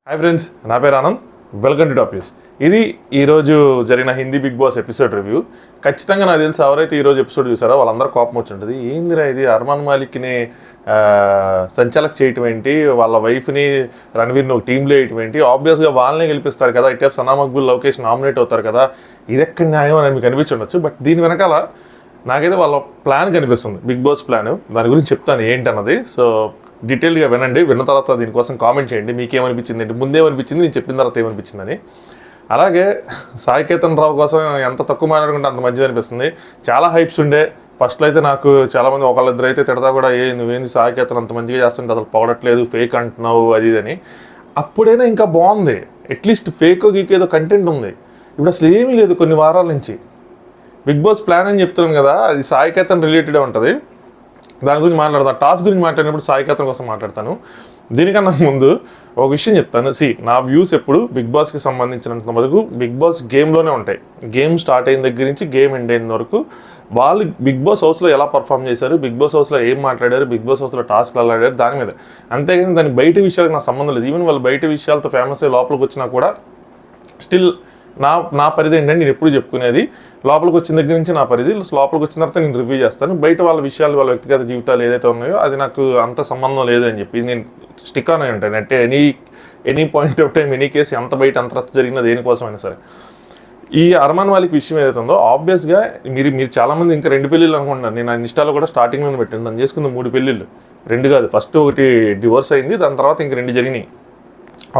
Hi friends, నా పేరు Anand. Welcome to top news. ఇది ఈరోజు జరిగిన Hindi Bigg Boss episode review. ఖచ్చితంగా నాకు తెలిసి ఎవరైతే ఈరోజు ఎపిసోడ్ చూసారో వాళ్ళందరూ కోపం వచ్చి ఉంటుంది. ఏందిరా ఇది, అర్మాన్ మాలిక్ని సంచాలక్ చేయటం ఏంటి, వాళ్ళ వైఫ్ని రణవీర్ని ఒక టీంలో వేయటం ఏంటి, ఆబ్వియస్గా వాళ్ళనే గెలిపిస్తారు కదా, ఇటేపు సనా మక్బూల్ లొకేష్ నామినేట్ అవుతారు కదా, ఇది ఎక్కడ న్యాయం అని మీకు అనిపించవచ్చు. బట్ దీని వెనకాల నాకైతే వాళ్ళ ప్లాన్ కనిపిస్తుంది, బిగ్ బాస్ ప్లాన్. దాని గురించి చెప్తాను ఏంటన్నది. సో డీటెయిల్గా వినండి, విన్న తర్వాత దీనికోసం కామెంట్ చేయండి, మీకేమనిపించింది ఏంటి, ముందేమనిపించింది, నేను చెప్పిన తర్వాత ఏమనిపించిందని. అలాగే సాయి కేతన్ రావు కోసం ఎంత తక్కువ మాట్లాడుకుంటే అంత మంచిది అనిపిస్తుంది. చాలా హైప్స్ ఉండే ఫస్ట్లో అయితే, నాకు చాలామంది ఒకళ్ళిద్దరు అయితే తిడతా కూడా, నువ్వేంది సాయి కేతన్ అంత మంచిగా చేస్తుంటే అసలు పొగడట్లేదు, ఫేక్ అంటున్నావు అది ఇది అని. అప్పుడైనా ఇంకా బాగుంది, అట్లీస్ట్ ఫేక్ గీకేదో కంటెంట్ ఉంది. ఇప్పుడు అసలు ఏమీ లేదు కొన్ని వారాల నుంచి. బిగ్ బాస్ ప్లాన్ అని చెప్తున్నాను కదా, అది సాయి కేతన్ రిలేటెడే ఉంటుంది. దాని గురించి మాట్లాడతాను. టాస్క్ గురించి మాట్లాడినప్పుడు సాయి కేతన్ కోసం మాట్లాడతాను. దీనికన్నా ముందు ఒక విషయం చెప్తాను. నా వ్యూస్ ఎప్పుడు బిగ్ బాస్కి సంబంధించినంత వరకు బిగ్ బాస్ గేమ్లోనే ఉంటాయి. గేమ్ స్టార్ట్ అయిన దగ్గర నుంచి గేమ్ ఎండ్ అయిన వరకు వాళ్ళు బిగ్ బాస్ హౌస్లో ఎలా పర్ఫామ్ చేశారు, బిగ్ బాస్ హౌస్లో ఏం మాట్లాడారు, బిగ్ బాస్ హౌస్లో టాస్క్లు ఎలా ఆడారు, దాని మీద. అంతేగాని దాని బయట విషయాలకు నాకు సంబంధం లేదు. ఈవెన్ వాళ్ళు బయట విషయాలతో ఫేమస్ అయ్యి లోపలికి వచ్చినా కూడా స్టిల్ నా పరిధి ఏంటంటే, నేను ఎప్పుడు చెప్పుకునేది లోపలికి వచ్చిన దగ్గర నుంచి నా పరిధి. లోపలికి వచ్చిన తర్వాత నేను రివ్యూ చేస్తాను. బయట వాళ్ళ విషయాలు, వాళ్ళ వ్యక్తిగత జీవితాలు ఏదైతే ఉన్నాయో అది నాకు అంత సంబంధం లేదు అని చెప్పి నేను స్టిక్ ఆన్ అయి ఉంటాను. అంటే any point of time, any case, ఎంత బయట అంత జరిగిన దేనికోసమైనా సరే. ఈ అర్మాన్ మాలిక్ విషయం ఏదైతే ఉందో, ఆబ్వియస్గా మీరు చాలామంది ఇంకా 2 పెళ్ళిళ్ళు అనుకుంటున్నారు. నేను ఇన్స్టాలో కూడా స్టార్టింగ్లో పెట్టాను, దాన్ని చేసుకుంది 3 పెళ్ళిళ్ళు. 2 కాదు, ఫస్ట్ ఒకటి డివోర్స్ అయింది, దాని తర్వాత ఇంక 2 జరిగినాయి.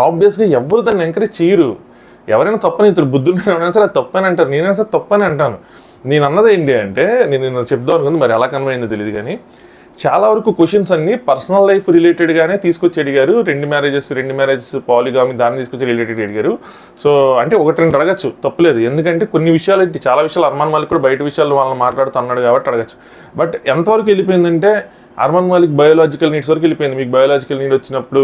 ఆబ్వియస్గా ఎవరు దాన్ని ఎంకరేజ్ చేయరు. ఎవరైనా తప్పని ఇతరు బుద్ధులు ఎవరైనా సరే అది తప్పని అంటారు, నేనైనా సరే తప్పని అంటాను. నేను అన్నది ఏంటి అంటే, నేను చెప్దాం అనుకుంది, మరి ఎలా కన్వే అయిందో తెలియదు కానీ, చాలా వరకు క్వశ్చన్స్ అన్ని పర్సనల్ లైఫ్ రిలేటెడ్గానే తీసుకొచ్చి అడిగారు. 2 మ్యారేజెస్ పాలిగామి దాన్ని తీసుకొచ్చి రిలేటెడ్ అడిగారు. సో అంటే 1-2 అడగచ్చు, తప్పులేదు. ఎందుకంటే కొన్ని విషయాలు ఏంటి, చాలా విషయాలు అర్మాన్ మాలిక్ కూడా బయట విషయాలు వాళ్ళని మాట్లాడుతూ అన్నాడు కాబట్టి అడగచ్చు. బట్ ఎంతవరకు వెళ్ళిపోయిందంటే, అర్మాన్ మాలిక్ బయోలాజికల్ నీడ్స్ వరకు వెళ్ళిపోయింది. మీకు బయోలాజికల్ నీడ్ వచ్చినప్పుడు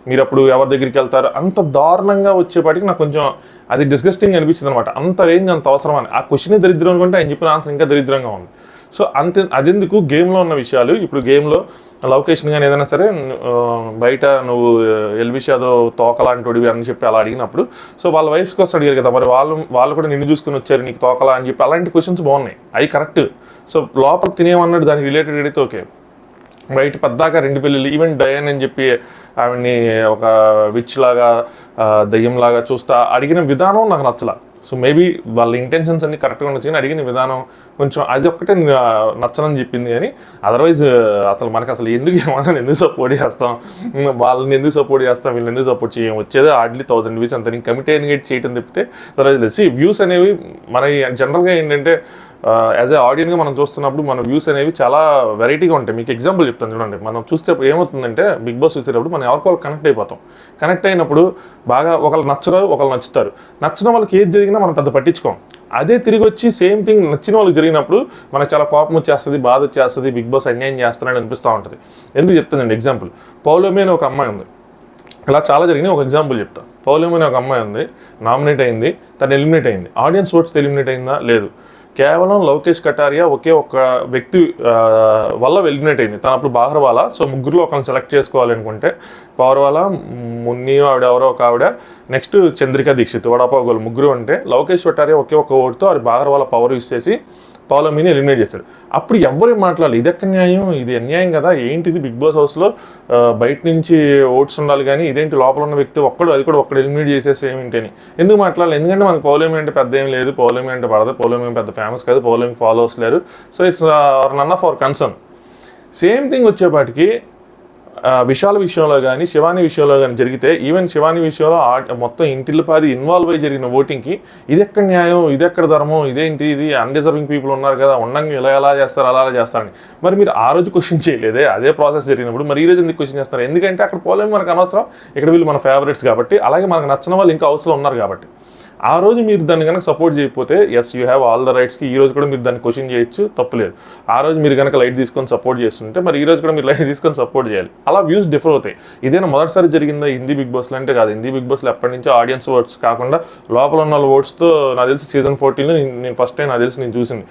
మీరు అప్పుడు ఎవరి దగ్గరికి వెళ్తారు, అంత దారుణంగా వచ్చేపాటికి నాకు కొంచెం అది డిస్గస్టింగ్ అనిపించింది అనమాట. అంత రేంజ్ అంత అవసరం అని. ఆ క్వశ్చనే దరిద్రం అనుకుంటే ఆయన చెప్పిన ఆన్సర్ ఇంకా దరిద్రంగా ఉంది. సో అదెందుకు, గేమ్లో ఉన్న విషయాలు. ఇప్పుడు గేమ్లో లొకేషన్ కానీ ఏదైనా సరే, బయట నువ్వు ఎల్విష్ యాదవ్ తోకలాంటివి అని చెప్పి అలా అడిగినప్పుడు, సో వాళ్ళ వైఫ్స్ కోసం అడిగారు కదా, మరి వాళ్ళు కూడా నిన్ను చూసుకుని వచ్చారు, నీకు తోకలా అని చెప్పి అలాంటి క్వశ్చన్స్ బాగున్నాయి, అవి కరెక్ట్. సో లోపల తినేమన్నాడు దానికి రిలేటెడ్ అయితే ఓకే. బయట పద్దాకా 2 పెళ్ళిళ్ళు, ఈవెన్ డయాన్ అని చెప్పి ఆవిడ్ని ఒక విచ్ లాగా, దయ్యంలాగా చూస్తా అడిగిన విధానం నాకు నచ్చలా. సో మేబీ వాళ్ళ ఇంటెన్షన్స్ అన్ని కరెక్ట్గా ఉండొచ్చు, కానీ అడిగిన విధానం కొంచెం అది ఒక్కటే నచ్చనని చెప్పింది. కానీ అదర్వైజ్ అసలు మనకు అసలు ఎందుకు సపోర్ట్ చేస్తాం, వాళ్ళని ఎందుకు సపోర్ట్ చేస్తాం, వీళ్ళని ఎందుకు సపోర్ట్ చేయం, వచ్చేదే హార్డ్లీ 1000 వ్యూస్ అంత. నేను కమిటీ ఎన్గేట్ చేయటం తప్పితే తర్వాత వ్యూస్ అనేవి మన జనరల్గా ఏంటంటే, యాజ్ ఏ ఆడియన్గా మనం చూస్తున్నప్పుడు మన వ్యూస్ అనేవి చాలా వెరైటీగా ఉంటాయి. మీకు ఎగ్జాంపుల్ చెప్తాను చూడండి. మనం చూస్తే ఏమవుతుందంటే, బిగ్ బాస్ చూసేటప్పుడు మనం ఎవరికో కనెక్ట్ అయిపోతాం. కనెక్ట్ అయినప్పుడు బాగా ఒకళ్ళు నచ్చరు, ఒకళ్ళు నచ్చుతారు. నచ్చిన వాళ్ళకి ఏది జరిగినా మనం పెద్ద పట్టించుకోం. అదే తిరిగి వచ్చి సేమ్ థింగ్ నచ్చిన వాళ్ళకి జరిగినప్పుడు మనకు చాలా కోపం వచ్చేస్తుంది, బాధ వచ్చేస్తుంది, బిగ్ బాస్ అన్యాయం చేస్తున్నాడు అనిపిస్తూ ఉంటుంది. ఎందుకు చెప్తానండి ఎగ్జాంపుల్, పౌలోమి అని ఒక అమ్మాయి ఉంది. ఇలా చాలా జరిగినాయి. ఒక ఎగ్జాంపుల్ చెప్తా. పౌలోమి అని ఒక అమ్మాయి ఉంది, నామినేట్ అయింది, తను ఎలిమినేట్ అయింది. ఆడియన్స్ ఓట్స్ ఎలిమినేట్ అయిందా? లేదు. కేవలం లొకేష్ కటారియా ఒకే ఒక వ్యక్తి వల్ల ఎలిమినేట్ అయింది. తను అప్పుడు బాహర్వాలా. సో ముగ్గురులో ఒకరిని సెలెక్ట్ చేసుకోవాలనుకుంటే బాహర్వాలా, మున్ని ఆవిడ ఎవరో ఒక ఆవిడ, నెక్స్ట్ చంద్రికా దీక్షిత్, వడాపాగోలు, ముగ్గురు అంటే లొకేష్ కటారియా ఒకే ఒక ఓటుతో అది బాహర్వాలా పవర్ యూస్ చేసి పౌలోమిని ఎలిమినేట్ చేశాడు. అప్పుడు ఎవ్వరేం మాట్లాడాలి, ఇది ఎక్కడ న్యాయం, ఇది అన్యాయం కదా, ఏంటిది బిగ్ బాస్ హౌస్లో బయట నుంచి ఓట్స్ ఉండాలి కానీ ఇదేంటి లోపల ఉన్న వ్యక్తి అది కూడా ఒక్కడు ఎలిమినేట్ చేసేసి ఏమిటి అని ఎందుకు మాట్లాడాలి? ఎందుకంటే మనకు పౌలోమి అంటే పెద్ద ఏం లేదు, పౌలోమి అంటే పడదు, పౌలోమి పెద్ద ఫేమస్ కాదు, పౌలోమి ఫాలోవర్స్ లేరు. So it's none of our concern. Same thing వచ్చేపాటికి విశాల్ విషయంలో కానీ శివాని విషయంలో కానీ జరిగితే, ఈవెన్ శివాని విషయంలో మొత్తం ఇంటిల్లిపాది ఇన్వాల్వ్ అయ్యి జరిగిన ఓటింగ్కి ఇది ఎక్కడ న్యాయం, ఇది ఎక్కడ ధర్మం, ఇదేంటి, ఇది అన్డిజర్వింగ్ పీపుల్ ఉన్నారు కదా, ఉండంగా ఎలా చేస్తారు అలా చేస్తారని మరి మీరు ఆ రోజు క్వశ్చన్ చేయలేదే, అదే ప్రాసెస్ జరిగినప్పుడు మరి ఈ రోజు ఎందుకు క్వశ్చన్ చేస్తారు? ఎందుకంటే అక్కడ పోలేము, మనకు అనవసరం, ఇక్కడ వీళ్ళు మన ఫేవరెట్స్ కాబట్టి, అలాగే మనకు నచ్చిన వాళ్ళు ఇంకా హౌస్లో ఉన్నారు కాబట్టి. ఆ రోజు మీరు దాన్ని కనుక సపోర్ట్ చేయకపోతే yes you have all the రైట్స్కి ఈ రోజు కూడా మీరు దాన్ని క్వశ్చన్ చేయొచ్చు, తప్పులేదు. ఆ రోజు మీరు కనుక లైట్ తీసుకొని సపోర్ట్ చేస్తుంటే మరి ఈ రోజు కూడా మీరు లైట్ తీసుకొని సపోర్ట్ చేయాలి. అలా వ్యూస్ డిఫర్ అవుతాయి. ఇదేనా మొదటిసారి జరిగిందా హిందీ బిగ్ బాస్లో అంటే కాదు. హిందీ బిగ్ బాస్లో ఎప్పటి నుంచో ఆడియన్స్ ఓట్స్ కాకుండా లోపల ఉన్న ఓట్స్తో నాకు తెలిసి సీజన్ 14లో నేను ఫస్ట్ టైం నాకు తెలిసి నేను చూసింది.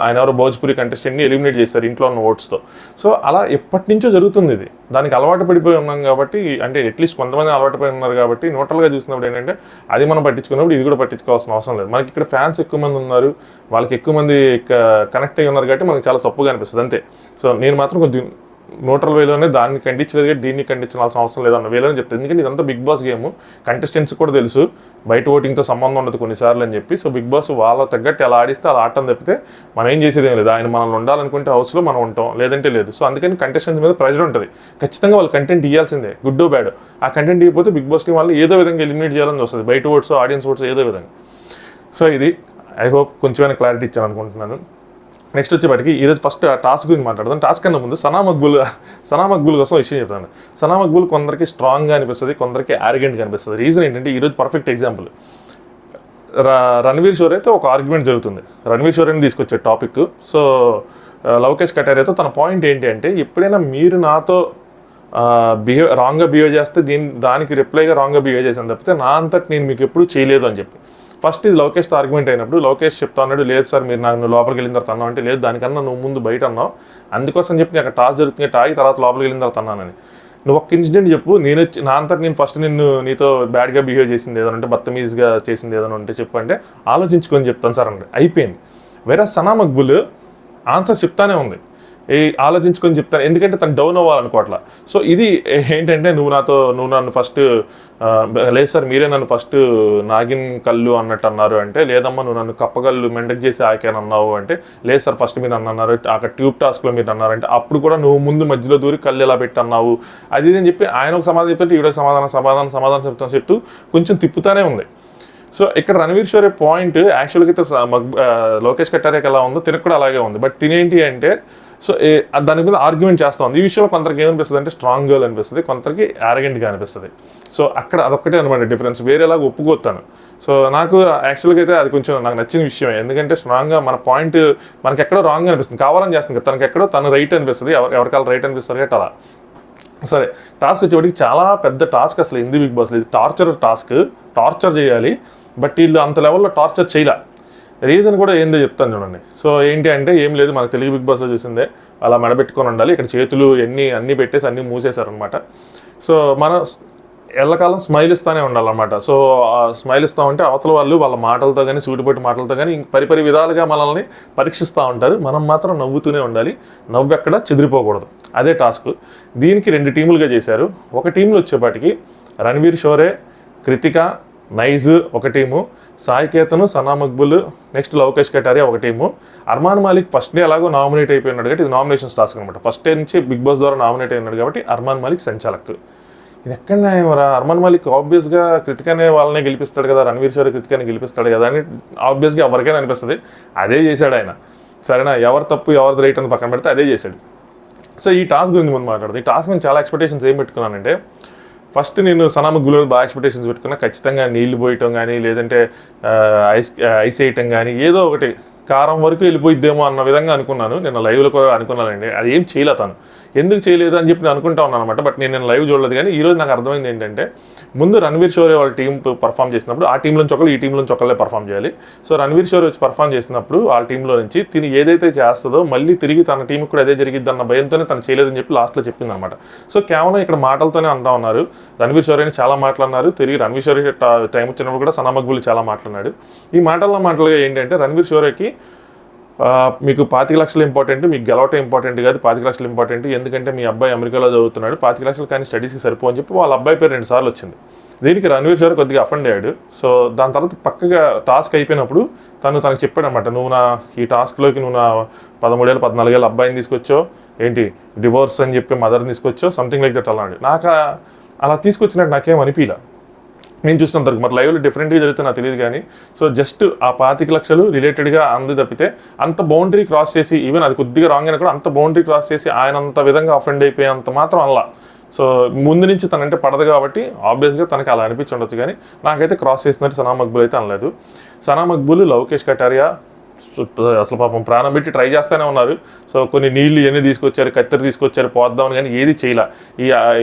ఆయన ఎవరో భోజ్పురి కంటెస్టెంట్ని ఎలిమినేట్ చేశారు ఇంట్లో ఉన్న ఓట్స్తో. సో అలా ఎప్పటి నుంచో జరుగుతుంది ఇది. దానికి అలవాటు పడిపోయి ఉన్నాం కాబట్టి, అంటే అట్లీస్ట్ కొంతమంది అలవాటు పడి ఉన్నారు కాబట్టి న్యూట్రల్గా చూసినప్పుడు ఏంటంటే అది మనం పట్టించుకున్నప్పుడు ఇది కూడా పట్టించుకోవాల్సిన అవసరం లేదు. మనకి ఇక్కడ ఫ్యాన్స్ ఎక్కువ మంది ఉన్నారు, వాళ్ళకి ఎక్కువ మంది కనెక్ట్ అయ్యి ఉన్నారు కాబట్టి మనకి చాలా తప్పుగా అనిపిస్తుంది అంతే. సో నేను మాత్రం కొంచెం న్యూట్రల్ వేలోనే దాన్ని ఖండించలేదు కాబట్టి దీన్ని ఖండించాల్సిన అవసరం లేదన్న వేలోనే చెప్తాను. ఎందుకంటే ఇదంతా బిగ్ బాస్ గేమ్, కంటెస్టెంట్స్ కూడా తెలుసు బయట ఓటింగ్తో సంబంధం ఉండదు కొన్నిసార్లు అని చెప్పి. సో బిగ్ బాస్ వాళ్ళ తగ్గట్టు ఎలా ఆడిస్తే అలా ఆడటం తప్పితే మనం ఏం చేసేది ఏం లేదు. ఆయన మనల్ని ఉండాలనుకుంటే హౌస్లో మనం ఉంటాం, లేదంటే లేదు. సో అందుకని కంటెస్టెంట్స్ మీద ప్రెషర్ ఉంటుంది. ఖచ్చితంగా వాళ్ళు కంటెంట్ ఇవ్వాల్సిందే, గుడ్ బ్యాడ్. ఆ కంటెంట్ ఇవ్వకపోతే బిగ్ బాస్ టీం వాళ్ళు ఏదో విధంగా ఎలిమినేట్ చేయాలని వస్తుంది, బయట ఓట్స్ ఆడియన్స్ ఓట్స్ ఏదో విధంగా. సో ఇది ఐ హోప్ కొంచెమైనా క్లారిటీ ఇచ్చాను అనుకుంటున్నాను. నెక్స్ట్ వచ్చేప్పటికి ఈరోజు ఫస్ట్ టాస్క్ గురించి మాట్లాడదాం. టాస్క్ కన్నా ముందు సనా మక్బూల్ కోసం విషయం చెప్తాను. సనా మక్బూల్ కొందరికి స్ట్రాంగ్గా అనిపిస్తుంది, కొందరికి యారగెంట్గా అనిపిస్తుంది. రీజన్ ఏంటంటే ఈరోజు పర్ఫెక్ట్ ఎగ్జాంపుల్, రణవీర్ షోర్ అయితే ఒక ఆర్గ్యుమెంట్ జరుగుతుంది. రణవీర్ షోర్ అని తీసుకొచ్చే టాపిక్. సో లవకేష్ కటారియతో తన పాయింట్ ఏంటి అంటే, ఎప్పుడైనా మీరు నాతో రాంగ్గా బిహేవ్ చేస్తే దానికి రిప్లైగా రాంగ్గా బిహేవ్ చేశాను తప్పితే నా అంతటి నేను మీకు ఎప్పుడు చేయలేదు అని చెప్పి. ఫస్ట్ ఇది లవకేష్తో ఆర్గ్యుమెంట్ అయినప్పుడు లవకేష్ చెప్తా ఉన్నాడు, లేదు సార్ మీరు నాకు లోపలికి వెళ్ళిన తర్వాత అన్నావు అంటే, లేదు దానికన్నా నువ్వు ముందు బయట అన్నావు, అందుకోసం చెప్పి నేను అక్కడ టాస్ జరుగుతుంది టాగి తర్వాత లోపలికి వెళ్ళిన తర్వాత అన్నానని. నువ్వు ఒక్క ఇన్సిడెంట్ చెప్పు, నేను నా అంతటి నేను ఫస్ట్ నీతో బ్యాడ్గా బిహేవ్ చేసింది ఏదైనా ఉంటే, బత్తమీజ్గా చేసింది ఏదైనా ఉంటే చెప్పు అంటే, ఆలోచించుకొని చెప్తాను సార్ అంటే అయిపోయింది. వేరే సనా మక్బుల్ ఆన్సర్ చెప్తానే ఉంది, ఆలోచించుకొని చెప్తాను, ఎందుకంటే తను డౌన్ అవ్వాలనుకోవట్లా. సో ఇది ఏంటంటే, నువ్వు నన్ను ఫస్ట్ లేదు సార్ మీరే నన్ను ఫస్ట్ నాగిన్ కళ్ళు అన్నట్టు అన్నారు అంటే, లేదమ్మా నువ్వు నన్ను కప్పగళ్ళు మెండక్ చేసి ఆకాను అన్నావు అంటే, లేదు సార్ ఫస్ట్ మీరు అన్నారు అక్కడ ట్యూబ్ టాస్క్లో మీరు అన్నారంటే, అప్పుడు కూడా నువ్వు ముందు మధ్యలో దూరి కళ్ళు ఎలా పెట్టి అన్నావు అది అని చెప్పి ఆయన ఒక సమాధానం చెప్తుంటే ఈవిడ సమాధానం చెప్తూ కొంచెం తిప్పుతానే ఉంది. సో ఇక్కడ రణవీర్ షోరే పాయింట్ యాక్చువల్గా అయితే లోకేష్ కటారియకి ఎలా ఉందో తినకు కూడా అలాగే ఉంది. బట్ తినేంటి అంటే, సో దాని మీద ఆర్గ్యుమెంట్ చేస్తూ ఉంది. ఈ విషయంలో కొందరికి ఏమనిపిస్తుంది అంటే స్ట్రాంగ్ గర్ల్ అనిపిస్తుంది, కొందరికి యారగెంట్గా అనిపిస్తుంది. సో అక్కడ అదొక్కటే అనమాట డిఫరెన్స్, వేరేలాగా ఒప్పుకోతాను. సో నాకు యాక్చువల్గా అయితే అది కొంచెం నాకు నచ్చిన విషయమే, ఎందుకంటే స్ట్రాంగ్గా మన పాయింట్ మనకి ఎక్కడో రాంగ్ అనిపిస్తుంది, కావాలని చేస్తుంది కదా, తనకి ఎక్కడో తను రైట్ అనిపిస్తుంది, ఎవరికాలు రైట్ అనిపిస్తారు కాబట్టి అలా. సరే టాస్క్ వచ్చేవాడికి చాలా పెద్ద టాస్క్ అసలు హిందీ బిగ్ బాస్లో, ఇది టార్చర్ చేయాలి. బట్ వీళ్ళు అంత లెవెల్లో టార్చర్ చేయలే. రీజన్ కూడా ఏందో చెప్తాను చూడండి. సో ఏంటి అంటే ఏం లేదు, మనకు తెలుగు బిగ్ బాస్లో చూసిందే, అలా మెడబెట్టుకొని ఉండాలి, ఇక్కడ చేతులు అన్నీ పెట్టేసి అన్నీ మూసేశారనమాట. సో మనం ఎల్లకాలం స్మైల్ ఇస్తూనే ఉండాలన్నమాట. సో స్మైల్ ఇస్తూ ఉంటే అవతల వాళ్ళు వాళ్ళ మాటలతో కానీ సూటిపట్టి మాటలతో కానీ పరిపరి విధాలుగా మనల్ని పరీక్షిస్తూ ఉంటారు, మనం మాత్రం నవ్వుతూనే ఉండాలి, నవ్వెక్కడ చెదిరిపోకూడదు. అదే టాస్క్. దీనికి 2 టీములుగా చేశారు. ఒక టీంలో వచ్చేపాటికి రణవీర్ షోరే, కృతిక, నైజ్ ఒక టీము, సాయికేతను, సనా మక్బుల్, నెక్స్ట్ లవకేష్ కటారియా ఒక team, Armaan Malik first day ఎలాగో నామినేట్ అయిపోయినాడు కాబట్టి ఇది నామినేషన్స్ టాస్క్ అనమాట. ఫస్ట్ డే నుంచి బిగ్ బాస్ ద్వారా నామినేట్ అయినాడు కాబట్టి అర్మాన్ మాలిక్ సంచాలక్. ఇది ఎక్కడ న్యాయమరా? అర్మాన్ మాలిక్ ఆబ్వియస్గా కృతికనే వాళ్ళనే గెలిపిస్తాడు కదా, రణవీర్ షోరే కృతికనే గెలిపిస్తాడు కదా అని ఆబ్వియస్గా ఎవరికైనా అనిపిస్తుంది. అదే చేశాడు ఆయన. సరేనా, ఎవరు తప్పు ఎవరిది రైట్ అని పక్కన పెడితే అదే చేశాడు. సో ఈ టాస్క్ గురించి మనం మాట్లాడదు. ఈ టాస్క్ నేను చాలా ఎక్స్పెక్టేషన్స్ ఏం పెట్టుకున్నానంటే, ఫస్ట్ నేను సనా మక్బుల్ బాగా ఎక్స్పెక్టేషన్స్ పెట్టుకున్నా, ఖచ్చితంగా నీళ్లు పోయటం కానీ లేదంటే ఐస్ వేయటం కానీ ఏదో ఒకటి కారం వరకు వెళ్ళిపోయిద్దేమో అన్న విధంగా అనుకున్నాను. నేను లైవ్లో కూడా అనుకున్నానండి, అది ఏం చేయలే తను. ఎందుకు చేయలేదు అని చెప్పి నేను అనుకుంటా ఉన్నాను అనమాట. బట్ నేను లైవ్ చూడలేదు. కానీ ఈరోజు నాకు అర్థమైంది ఏంటంటే, ముందు రణవీర్ షోరే వాళ్ళ టీం పర్ఫామ్ చేసినప్పుడు ఆ టీంలోంచి ఒకళ్ళు ఈ టీంలోంచి ఒకళ్ళే పర్ఫామ్ చేయాలి. సో రణవీర్ షోరే వచ్చి పర్ఫామ్ చేసినప్పుడు వాళ్ళ టీంలో నుంచి తిని ఏదైతే చేస్తుందో మళ్ళీ తిరిగి తన టీంకి కూడా అదే జరిగిద్ది అన్న భయంతోనే తను చేయలేదని చెప్పి లాస్ట్లో చెప్పింది అనమాట. సో కేవలం ఇక్కడ మాటలతోనే అంటా ఉన్నారు. రణవీర్ షోరేని చాలా మాట్లాడినారు, తిరిగి రణవీర్ షోరే టైం వచ్చినప్పుడు కూడా సనా మక్బుల్ చాలా మాట్లాడినాడు. ఈ మాటలుగా ఏంటంటే, రణవీర్ షోరేకి మీకు 25 లక్షలు ఇంపార్టెంట్, మీకు గెలవటం ఇంపార్టెంట్ కాదు, 25 లక్షలు ఇంపార్టెంట్, ఎందుకంటే మీ అబ్బాయి అమెరికాలో చదువుతున్నాడు, 25 లక్షలు కానీ స్టడీస్కి సరిపో అని చెప్పి వాళ్ళ అబ్బాయి పేరు 2 సార్లు వచ్చింది. దీనికి రణవీర్ షోరే కొద్దిగా అఫెండ్ అయ్యాడు. సో దాని తర్వాత పక్కగా టాస్క్ అయిపోయినప్పుడు తనకు చెప్పాడు అనమాట, నువ్వు ఈ టాస్క్లోకి నువ్వు నా 13 ఏళ్ళు 14 ఏళ్ళ అబ్బాయిని తీసుకొచ్చావు, ఏంటి డివోర్స్ అని చెప్పి మదర్ని తీసుకొచ్చావు, సంథింగ్ లైక్ దట్ అన్నాడు. నాకు అలా తీసుకొచ్చినట్టు నాకేం అనిపించలే. నేను చూస్తాను తరకు మరి లైవ్లో డిఫరెంట్గా జరుగుతుంది నాకు తెలియదు. కానీ సో జస్ట్ ఆ 25 లక్షలు రిలేటెడ్గా అంది తప్పితే అంత బౌండరీ క్రాస్ చేసి, ఈవెన్ అది కొద్దిగా రాంగ్ అయినా కూడా అంత బౌండరీ క్రాస్ చేసి ఆయన అంత విధంగా అఫెండ్ అయిపోయేంత మాత్రం అలా. సో ముందు నుంచి తనంటే పడదు కాబట్టి ఆబ్వియస్గా తనకి అలా అనిపించి ఉండొచ్చు, కానీ నాకైతే క్రాస్ చేసినట్టు సనా మక్బూల్ అయితే అనలేదు. సనా మక్బూల్, లవకేష్ కటారియా అసలు పాపం ప్రాణం పెట్టి ట్రై చేస్తూనే ఉన్నారు. సో కొన్ని నీళ్ళు ఇవన్నీ తీసుకొచ్చారు, కత్తెర తీసుకొచ్చారు పోద్దామని, కానీ ఏది చేయలే.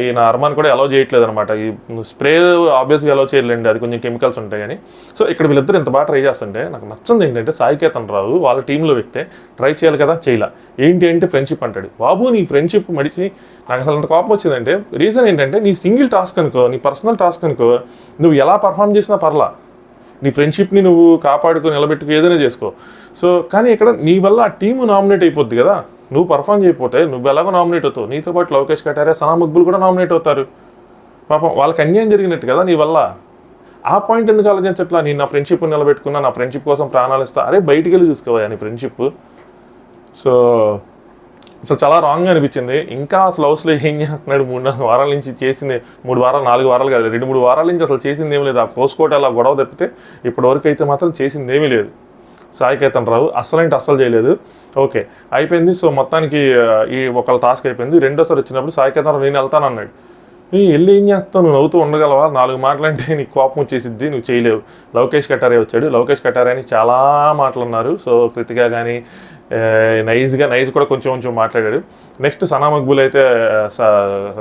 ఈయన అర్మాన్ కూడా అలౌ చేయట్లేదు అనమాట. ఈ స్ప్రే ఆబ్వియస్గా అలౌ చేయలేండి, అది కొంచెం కెమికల్స్ ఉంటాయి కానీ. సో ఇక్కడ వీళ్ళిద్దరు ఎంత బాగా ట్రై చేస్తుంటే నాకు నచ్చింది ఏంటంటే, సాయికేతన్ రావు వాళ్ళ టీంలో వ్యక్తే ట్రై చేయాలి కదా, చేయలే. ఏంటి అంటే ఫ్రెండ్షిప్ అంటాడు. బాబు నీ ఫ్రెండ్షిప్ మడిచి నాకు అసలు అంత కోపం వచ్చిందంటే, రీజన్ ఏంటంటే నీ సింగిల్ టాస్క్ అనుకో, నీ పర్సనల్ టాస్క్ అనుకో, నువ్వు ఎలా పర్ఫామ్ చేసినా పర్లా, నీ ఫ్రెండ్షిప్ని నువ్వు కాపాడుకొని నిలబెట్టుకు ఏదైనా చేసుకో. సో కానీ ఇక్కడ నీ వల్ల ఆ టీము నామినేట్ అయిపోద్ది కదా, నువ్వు పర్ఫామ్ చేయకపోతే నువ్వు ఎలాగో నామినేట్ అవుతావు. నీతో పాటు లవకేష్ కటారియా, సనా మక్బూల్ కూడా నామినేట్ అవుతారు. పాపం వాళ్ళకి అన్యాయం జరిగినట్టు కదా నీ వల్ల. ఆ పాయింట్ ఎందుకు ఆలోచించట్లా? నేను నా ఫ్రెండ్షిప్ నిలబెట్టుకున్నా, నా ఫ్రెండ్షిప్ కోసం ప్రాణాలు ఇస్తా. అరే బయటికి వెళ్ళి చూసుకోవా నీ ఫ్రెండ్షిప్. సో అసలు చాలా రాంగ్గా అనిపించింది. ఇంకా అసలు హౌస్లో ఏం చేస్తున్నాడు, 3-4 వారాల నుంచి చేసింది, 3 వారాలు 4 వారాలు కాదు, 2-3 వారాల నుంచి అసలు చేసింది ఏమీ లేదు. ఆ కోసుకోట అలా గొడవ తప్పితే ఇప్పటివరకు అయితే మాత్రం చేసింది ఏమీ లేదు. సాయికేతన్ రావు అస్సలు చేయలేదు. ఓకే అయిపోయింది. సో మొత్తానికి ఈ ఒకళ్ళ టాస్క్ అయిపోయింది. రెండోసారి వచ్చినప్పుడు సాయికేతన్ రావు నేను వెళ్తానన్నాడు. వెళ్ళి ఏం చేస్తావు, నువ్వు నవ్వుతూ ఉండగలవా? 4 మాటలంటే నీకు కోపం వచ్చేసిద్ది, నువ్వు చేయలేవు. లవకేష్ కటారియా వచ్చాడు. లవకేష్ కటారియాని చాలా మాటలు అన్నారు. సో కృతిక కానీ నైజ్ కూడా కొంచెం మాట్లాడాడు. నెక్స్ట్ సనా మక్బూల్ అయితే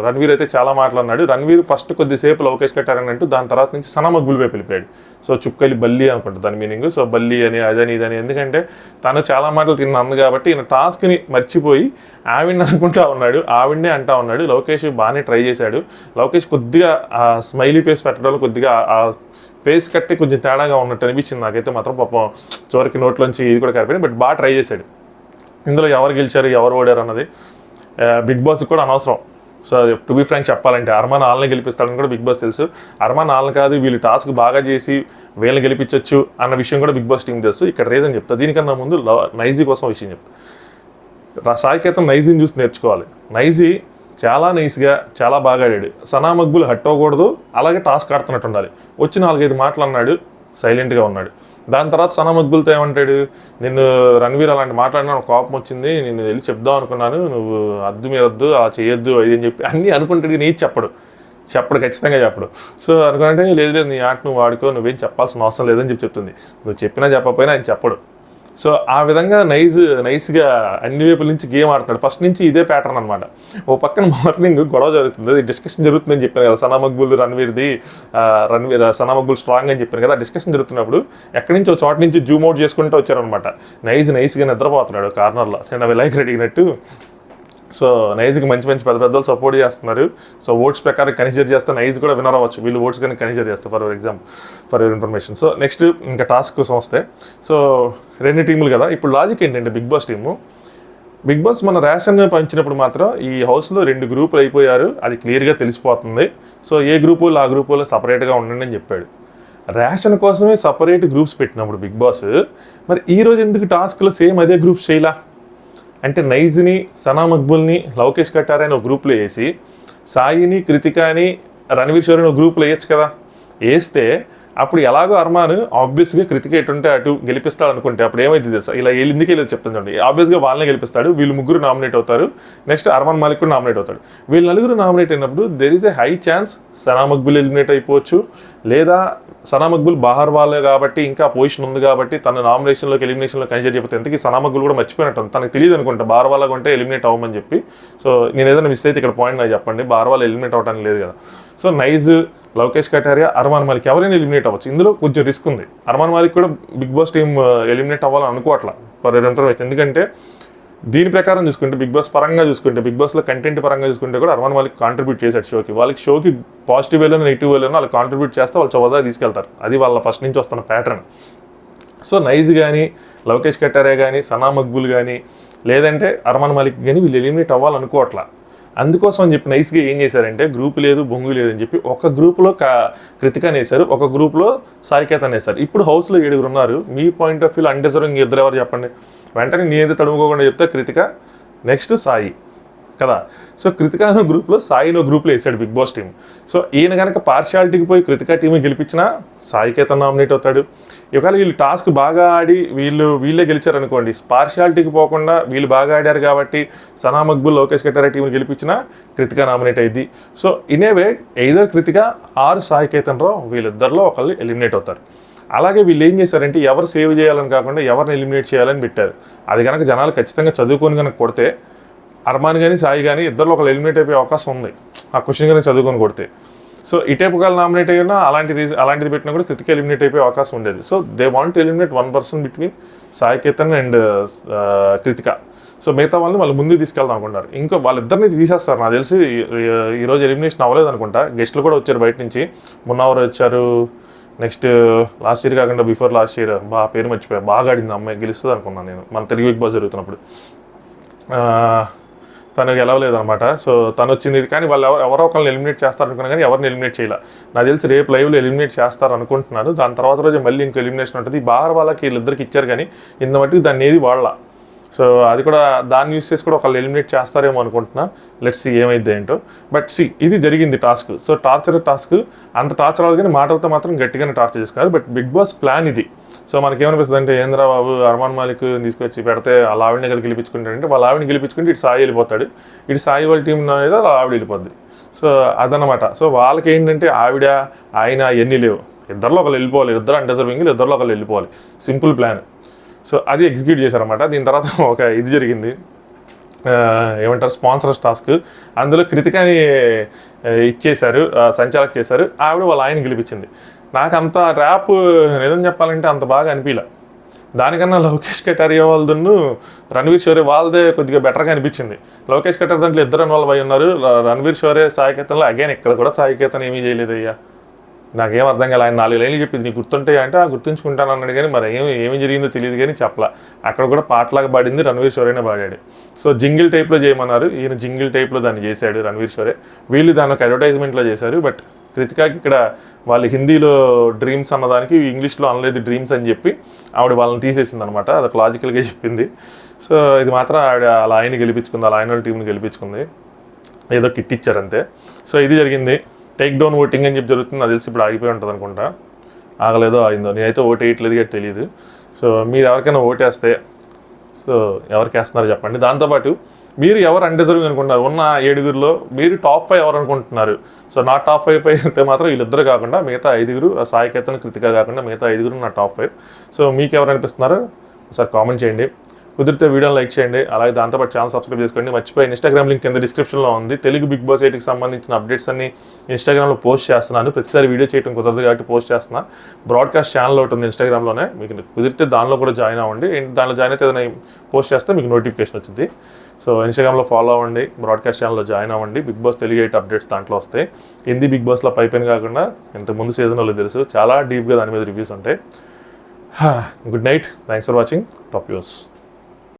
రణ్వీర్ అయితే చాలా మాట్లాడినాడు. రణ్వీర్ ఫస్ట్ కొద్దిసేపు లవకేష్ కటారియా అంటూ దాని తర్వాత నుంచి సనా మక్బూల్ వైపు వెళ్ళిపోయాడు. సో చుక్కలి బల్లి అనుకుంటా దాని మీనింగ్. సో బల్లి అని అదని ఇదని, ఎందుకంటే తను చాలా మాటలు తిన్నందు కాబట్టి ఈయన టాస్క్ని మర్చిపోయి ఆవిడ్ని అనుకుంటా ఉన్నాడు, ఆవిడ్నే అంటా ఉన్నాడు. లవకేష్ బాగానే ట్రై చేశాడు. లవకేష్ కొద్దిగా స్మైలీ ఫేస్ పెట్టడంలో కొద్దిగా ఫేస్ కట్టి కొంచెం తేడాగా ఉన్నట్టు అనిపించింది నాకైతే మాత్రం. పాపం చివరికి నోట్లోంచి ఇది కూడా కరిపోయింది, బట్ బాగా ట్రై చేశాడు. ఇందులో ఎవరు గెలిచారు ఎవరు ఓడారు అన్నది బిగ్ బాస్ కూడా అనవసరం. సో టు బి ఫ్రాంక్ చెప్పాలంటే అర్మాన్ వాళ్ళని గెలిపిస్తాడని కూడా బిగ్ బాస్ తెలుసు. అర్మాన్ వాళ్ళని కాదు, వీళ్ళు టాస్క్ బాగా చేసి వీళ్ళని గెలిపించవచ్చు అన్న విషయం కూడా బిగ్ బాస్ టీం తెలుసు. ఇక్కడ రీజన్ చెప్తా. దీనికన్నా ముందు నైజీ కోసం విషయం చెప్తా. సాయికేతన్ నైజీని చూసి నేర్చుకోవాలి. నైజీ చాలా నైస్గా చాలా బాగా ఆడాడు. సనా మక్బూల్ హట్ అవ్వకూడదు, అలాగే టాస్క్ ఆడుతున్నట్టు ఉండాలి. వచ్చి 4-5 మాటలు అన్నాడు, సైలెంట్గా ఉన్నాడు. దాని తర్వాత సనా మక్బూల్తో ఏమంటాడు, నిన్ను రణ్వీర్ అలాంటి మాట్లాడినా నాకు కోపం వచ్చింది, నేను వెళ్ళి చెప్దాం అనుకున్నాను, నువ్వు అద్దు మీరు వద్దు అలా చేయొద్దు అది అని చెప్పి అన్నీ అనుకుంటాడు. నీ చెప్పడు ఖచ్చితంగా చెప్పడు. సో అనుకుంటే లేదు నీ ఆట నువ్వు వాడుకో, నువ్వేం చెప్పాల్సిన అవసరం లేదని చెప్తుంది. నువ్వు చెప్పినా చెప్పకపోయినా ఆయన చెప్పడు. సో ఆ విధంగా నైస్గా అన్ని వైపుల నుంచి గేమ్ ఆడుతున్నాడు. ఫస్ట్ నుంచి ఇదే ప్యాటర్న్ అనమాట. ఓ పక్కన మార్నింగ్ గొడవ జరుగుతుంది, అది డిస్కషన్ జరుగుతుందని చెప్పాను కదా, సనా మక్బూల్ రణ్వీర్ సనా మక్బూల్ స్ట్రాంగ్ అని చెప్పాను కదా. డిస్కషన్ జరుగుతున్నప్పుడు ఎక్కడి నుంచి ఒక చోట నుంచి జూమ్ అవుట్ చేసుకుంటూ వచ్చారనమాట. నైస్గా నిద్రపోతున్నాడు కార్నర్లో, నేను విలాయక్ అడిగినట్టు. సో నైజ్కి మంచి పెద్దలు సపోర్ట్ చేస్తున్నారు. సో ఓట్స్ ప్రకారం కన్సిడర్ చేస్తే నైజ్ కూడా విన్నర్ అవ్వచ్చు. వీళ్ళు ఓట్స్ కానీ కన్సిడర్ చేస్తారు for your information. So next ఇంకా టాస్క్ కోసం వస్తే, సో 2 టీములు కదా. ఇప్పుడు లాజిక్ ఏంటంటే బిగ్ బాస్ మన రేషన్ పంచినప్పుడు మాత్రం ఈ హౌస్లో 2 గ్రూపులు అయిపోయారు, అది క్లియర్గా తెలిసిపోతుంది. సో ఏ గ్రూపులు ఆ గ్రూపులో సపరేట్గా ఉండండి అని చెప్పాడు. రేషన్ కోసమే సపరేట్ గ్రూప్స్ పెట్టినప్పుడు బిగ్ బాస్ మరి ఈరోజు ఎందుకు టాస్క్లో సేమ్ అదే గ్రూప్స్ చేయలా? అంటే నైజ్ని, సనా మక్బూల్ని, లవకేష్ కటారియాని ఒక గ్రూప్లో వేసి సాయిని, కృతికాని, రణ్వీర్ షోరీని ఒక గ్రూప్లో వేయచ్చు కదా. వేస్తే అప్పుడు ఎలాగో అర్మాన్ ఆబ్వియస్గా కృతిక ఎటుంటే అటు గెలిపిస్తాడు అనుకుంటే అప్పుడు ఏమైంది తెలుసా, ఇలా ఎందుకు వెళ్ళేది చెప్తాను చూడండి. ఆబ్వియస్గా వాళ్ళనే గెలిపిస్తాడు, వీళ్ళు 3 నామినేట్ అవుతారు. నెక్స్ట్ అర్మాన్ మాలిక్ కూడా నామినేట్ అవుతాడు. వీళ్ళు 4 నామినేట్ అయినప్పుడు there is a high chance Sana Maqbool eliminate అయిపోవచ్చు, లేదా సనా మక్బూల్ బాహర్ వాళ్ళే కాబట్టి ఇంకా పొజిషన్ ఉంది కాబట్టి తన నామినేషన్లోకి ఎలిమినేషన్లో కన్సిడర్ చెప్పితే ఎంతకీ సనా మక్బూల్ కూడా మర్చిపోయినట్టు తనకు తెలియదు అనుకుంటా బాహర్ వాళ్ళగా ఉంటే ఎలిమినేట్ అవ్వమని చెప్పి. సో నేను ఏదైనా మిస్ అయితే ఇక్కడ పాయింట్ నాకు చెప్పండి, బాహర్ వాళ్ళు ఎలిమినేట్ అవ్వడానికి లేదు కదా. సో నైజ్, లవకేష్ కటారియా, అర్మాన్ మాలిక్ ఎవరైనా ఎలిమినేట్ అవ్వచ్చు. ఇందులో కొంచెం రిస్క్ ఉంది. అర్మాన్ మాలిక్ కూడా బిగ్ బాస్ టీం ఎలిమినేట్ అవ్వాలని అనుకోవట్లా ఫర్ ఇన్ఫర్మేషన్. ఎందుకంటే దీని ప్రకారం చూసుకుంటే బిగ్ బాస్ పరంగా చూసుకుంటే, బిగ్ బాస్లో కంటెంట్ పరంగా చూసుకుంటే కూడా అర్మాన్ మాలిక్ కాంట్రిబ్యూట్ చేశాడు షోకి. వాళ్ళకి షోకి పాజిటివ్ వేలో నెగిటివ్ వేలో వాళ్ళు కాంట్రిబ్యూట్ చేస్తే వాళ్ళు చవదా తీసుకెళ్తారు. అది వాళ్ళ ఫస్ట్ నుంచి వస్తున్న ప్యాటర్న్. సో నైజ్ కానీ, లవకేష్ కటారియా కానీ, సనా మక్బూల్ కానీ, లేదంటే అర్మాన్ మాలిక్ కానీ వీళ్ళు ఎలిమినేట్ అవ్వాలనుకోవట్లా. అందుకోసం అని చెప్పి నైస్గా ఏం చేశారంటే గ్రూప్ లేదు బొంగు లేదని చెప్పి ఒక గ్రూప్లో కృతికాని వేశారు, ఒక గ్రూప్లో సాయికేతన్ వేశారు. ఇప్పుడు హౌస్లో 7 ఉన్నారు. మీ పాయింట్ ఆఫ్ వ్యూలో అన్డిజర్వింగ్ ఇద్దరు ఎవరు చెప్పండి? వెంటనే నేనైతే తడుముకోకుండా చెప్తే కృతిక, నెక్స్ట్ సాయి. కదా. సో కృతికాను గ్రూప్లో సాయిలో గ్రూప్లో వేసాడు బిగ్ బాస్ టీం. సో ఈయన కనుక పార్షియాలిటీకి పోయి కృతికా టీంని గెలిపించినా సాయి కేతన్ నామినేట్ అవుతాడు. ఒకవేళ వీళ్ళు టాస్క్ బాగా ఆడి వీళ్ళే గెలిచారు అనుకోండి, పార్షియాలిటీకి పోకుండా వీళ్ళు బాగా ఆడారు కాబట్టి సనా మక్బుల్, లోకేష్ కటారా టీంని గెలిపించినా కృతికా నామినేట్ అయ్యింది. So anyway either Krithika or Sai Ketan Rao వీళ్ళిద్దరిలో ఒకళ్ళు ఎలిమినేట్ అవుతారు. అలాగే వీళ్ళు ఏం చేశారంటే ఎవరు సేవ్ చేయాలని కాకుండా ఎవరిని ఎలిమినేట్ చేయాలని పెట్టారు. అది కనుక జనాలు ఖచ్చితంగా చదువుకొని కనుక కొడితే అర్మాన్ కానీ సాయి కానీ ఇద్దరిలో ఒకళ్ళు ఎలిమినేట్ అయిపోయే అవకాశం ఉంది, ఆ క్వశ్చన్ కానీ చదువుకొని కొడితే. సో ఈ టైప్ ఒకళ్ళు నామినేట్ అయినా అలాంటిది పెట్టినా కూడా కృతిక ఎలిమినేట్ అయిపోయే అవకాశం ఉండేది. So they want to eliminate 1 person between Sai Ketan and Krittika. So మిగతా వాళ్ళని వాళ్ళు ముందుకు తీసుకెళ్దాం అనుకుంటారు. ఇంకా వాళ్ళిద్దరిని తీసేస్తారు నాకు తెలిసి. ఈరోజు ఎలిమినేషన్ అవ్వలేదు అనుకుంటా, గెస్ట్లు కూడా వచ్చారు బయట నుంచి. మున్నావర్ వచ్చారు, నెక్స్ట్ లాస్ట్ ఇయర్ కాకుండా బిఫోర్ లాస్ట్ ఇయర్ పేరు మర్చిపోయా, బాగా ఆడింది అమ్మాయి, గెలుస్తుంది అనుకున్నాను నేను మన తెలుగు బిగ్ బాస్ జరుగుతున్నప్పుడు. తను గెలవలేదు అనమాట. సో తను వచ్చింది, కానీ వాళ్ళు ఎవరో ఒకరిని ఎలిమినేట్ చేస్తారు అనుకున్నా కానీ ఎవరిని ఎలిమినేట్ చేయాలి. నాకు తెలిసి రేపు లైవ్లో ఎలిమినేట్ చేస్తారు అనుకుంటున్నాను. దాని తర్వాత రోజు మళ్ళీ ఇంకో ఎలిమినేషన్ ఉంటుంది. బాగా వాళ్ళకి వీళ్ళిద్దరికి ఇచ్చారు కానీ ఇంత మట్టుకు దాన్ని ఏది వాళ్ళ. సో అది కూడా దాన్ని యూస్ చేసి కూడా ఒకళ్ళు ఎలిమినేట్ చేస్తారేమో అనుకుంటున్నా. లెట్స్ సీ ఏమైంది ఏంటో. బట్ ఇది జరిగింది టాస్క్. సో టాస్క్ అంత టార్చర్ అవ్వదు కానీ మాటలతో మాత్రం గట్టిగానే టార్చర్ చేసుకున్నారు. బట్ బిగ్ బాస్ ప్లాన్ ఇది. సో మనకేమనిపిస్తుంది అంటే ఏంద్రా బాబు అర్మాన్ మాలిక్ తీసుకొచ్చి పెడితే వాళ్ళ ఆవిడని కదా గెలిపించుకుంటాడంటే వాళ్ళ ఆవిడని గెలిపించుకుంటే ఇటు సాయి వెళ్ళిపోతాడు, ఇటు సాయి వాళ్ళ టీం అనేది వాళ్ళ ఆవిడ వెళ్ళిపోద్ది. సో అదనమాట. సో వాళ్ళకి ఏంటంటే ఆవిడ ఆయన ఎన్ని లేవు, ఇద్దరిలో ఒకళ్ళు వెళ్ళిపోవాలి, ఇద్దరు అన్డిజర్వింగ్, ఇద్దరిలో ఒకళ్ళు వెళ్ళిపోవాలి, సింపుల్ ప్లాన్. సో అది ఎగ్జిక్యూట్ చేశారన్నమాట. దీని తర్వాత ఒక ఇది జరిగింది, ఏమంటారు స్పాన్సర్స్ టాస్క్. అందులో కృతికాని ఇచ్చేశారు, సంచాలక్ చేశారు, ఆవిడ వాళ్ళ ఆయన గెలిపించింది. నాకు అంత ర్యాప్ నిజం చెప్పాలంటే అంత బాగా అనిపించలే. దానికన్నా లోకేష్ కటారియా వాళ్ళను రణవీర్ షోరే వాళ్ళదే కొద్దిగా బెటర్గా అనిపించింది. లోకేష్ కటార్ దాంట్లో ఇద్దరు ఇన్వాల్వ్ అయి ఉన్నారు. రణవీర్ షోరే సాయి కేతన్లో అగైన్ ఇక్కడ కూడా సాయి కేతన్ ఏమీ చేయలేదు అయ్యా. నాకేం అర్థం కాలే. ఆయన 4 లైన్లు చెప్పింది నీకు గుర్తుంటాయి అంటే గుర్తుంచుకుంటాను అన్నాడు కానీ మరి ఏమి జరిగిందో తెలియదు కానీ చెప్పలా. అక్కడ కూడా పాటలాగా పాడింది రణవీర్ షోరేనే పాడాడు. సో జింగిల్ టైప్లో చేయమన్నారు, ఈయన జింగిల్ టైప్లో దాన్ని చేశాడు రణవీర్ షోరే. వీళ్ళు దాన్ని ఒక అడ్వర్టైజ్మెంట్లో చేశారు. బట్ కృతికాకి ఇక్కడ వాళ్ళు హిందీలో డ్రీమ్స్ అన్నదానికి ఇంగ్లీష్లో అనలేదు డ్రీమ్స్ అని చెప్పి ఆవిడ వాళ్ళని తీసేసింది అనమాట. అదొక లాజికల్గా చెప్పింది. సో ఇది మాత్రం ఆవిడ అలా ఆయన గెలిపించుకుంది, అలా ఆయన టీంని గెలిపించుకుంది, ఏదో కిట్ ఇచ్చారు అంతే. సో ఇది జరిగింది. టేక్ డౌన్ ఓటింగ్ అని చెప్పి జరుగుతుంది. నాకు తెలిసి ఇప్పుడు ఆగిపోయి ఉంటుంది అనుకుంటా, ఆగలేదో ఆగిందో, నేనైతే ఓటు వేయట్లేదు కానీ తెలియదు. సో మీరు ఎవరికైనా ఓటేస్తే సో ఎవరికి వేస్తున్నారో చెప్పండి. దాంతోపాటు మీరు ఎవరు అన్డిజర్వింగ్ అనుకుంటున్నారు, ఉన్న 7గురిలో మీరు టాప్ 5 ఎవరు అనుకుంటున్నారు. సో నా టాప్ 5 అయితే మాత్రం వీళ్ళిద్దరు కాకుండా మిగతా 5 సాయి కేతన్ కృతిక కాకుండా మిగతా 5 నా టాప్ 5. సో మీకు ఎవరు అనిపిస్తున్నారో ఒకసారి కామెంట్ చేయండి, కుదిరితే వీడియోని లైక్ చేయండి, అలాగే దాంతోపాటు ఛానల్ సబ్స్క్రైబ్ చేసుకోండి. మర్చిపోయి ఇన్స్టాగ్రామ్ లింక్ కింద డిస్క్రిప్షన్లో ఉంది. తెలుగు బిగ్ బాస్ 8కి సంబంధించిన అప్డేట్స్ అన్ని ఇన్స్టాగ్రామ్లో పోస్ట్ చేస్తున్నాను. ప్రతిసారి వీడియో చేయడం కుదరదు కాబట్టి పోస్ట్ చేస్తున్నా. బ్రాడ్కాస్ట్ ఛానల్ ఒకటి ఉంది ఇన్స్టాగ్రామ్లోనే, మీకు కుదిరితే దానిలో కూడా జాయిన్ అవ్వండి. దానిలో జాయిన్ అయితే ఏదైనా పోస్ట్ చేస్తే మీకు నోటిఫికేషన్ వచ్చింది. సో ఇన్స్టాగ్రామ్లో ఫాలో అవ్వండి, బ్రాడ్కాస్ట్ ఛానల్లో జాయిన్ అవ్వండి. బిగ్ బాస్ తెలుగు 8 అప్డేట్స్ దాంట్లో వస్తాయి. హిందీ బిగ్ బాస్లో పైపోయిన కాకుండా ఇంతకుముందు సీజన్లో తెలుసు చాలా డీప్గా దాని మీద రివ్యూస్ ఉంటాయి. Good night, thanks for watching, top news.